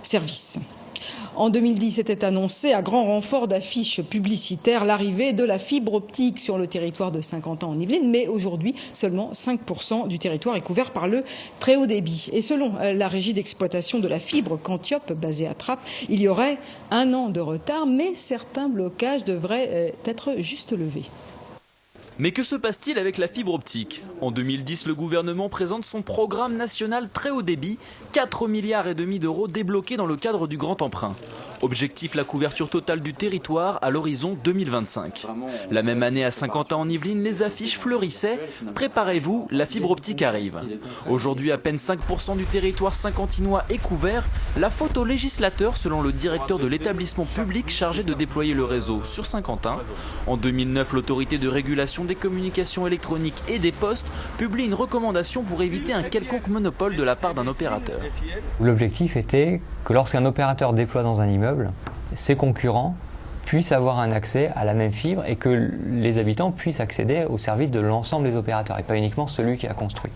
service. En 2010, était annoncé à grand renfort d'affiches publicitaires l'arrivée de la fibre optique sur le territoire de Saint-Quentin en Yvelines, mais aujourd'hui, seulement 5% du territoire est couvert par le très haut débit. Et selon la régie d'exploitation de la fibre Quantiop, basée à Trappes, il y aurait 1 an de retard, mais certains blocages devraient être juste levés. Mais que se passe-t-il avec la fibre optique? En 2010, le gouvernement présente son programme national très haut débit, 4,5 milliards d'euros débloqués dans le cadre du grand emprunt. Objectif, la couverture totale du territoire à l'horizon 2025. La même année à Saint-Quentin en Yvelines, les affiches fleurissaient. Préparez-vous, la fibre optique arrive. Aujourd'hui, à peine 5% du territoire saint-quentinois est couvert. La faute au législateur, selon le directeur de l'établissement public chargé de déployer le réseau sur Saint-Quentin. En 2009, l'autorité de régulation des communications électroniques et des postes publie une recommandation pour éviter un quelconque monopole de la part d'un opérateur. L'objectif était que lorsqu'un opérateur déploie dans un immeuble, ses concurrents puissent avoir un accès à la même fibre et que les habitants puissent accéder au service de l'ensemble des opérateurs et pas uniquement celui qui a construit.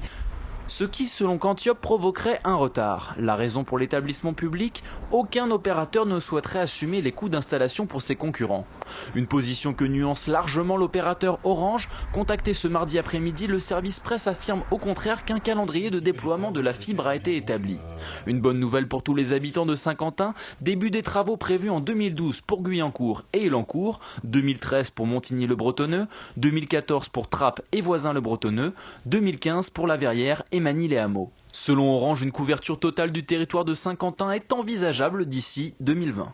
Ce qui, selon Quantiop, provoquerait un retard. La raison pour l'établissement public, aucun opérateur ne souhaiterait assumer les coûts d'installation pour ses concurrents. Une position que nuance largement l'opérateur Orange. Contacté ce mardi après-midi, le service presse affirme au contraire qu'un calendrier de déploiement de la fibre a été établi. Une bonne nouvelle pour tous les habitants de Saint-Quentin, début des travaux prévus en 2012 pour Guyancourt et Elancourt, 2013 pour Montigny-le-Bretonneux, 2014 pour Trappes et Voisins-le-Bretonneux, 2015 pour La Verrière et Manille-les-Hameaux. Selon Orange, une couverture totale du territoire de Saint-Quentin est envisageable d'ici 2020.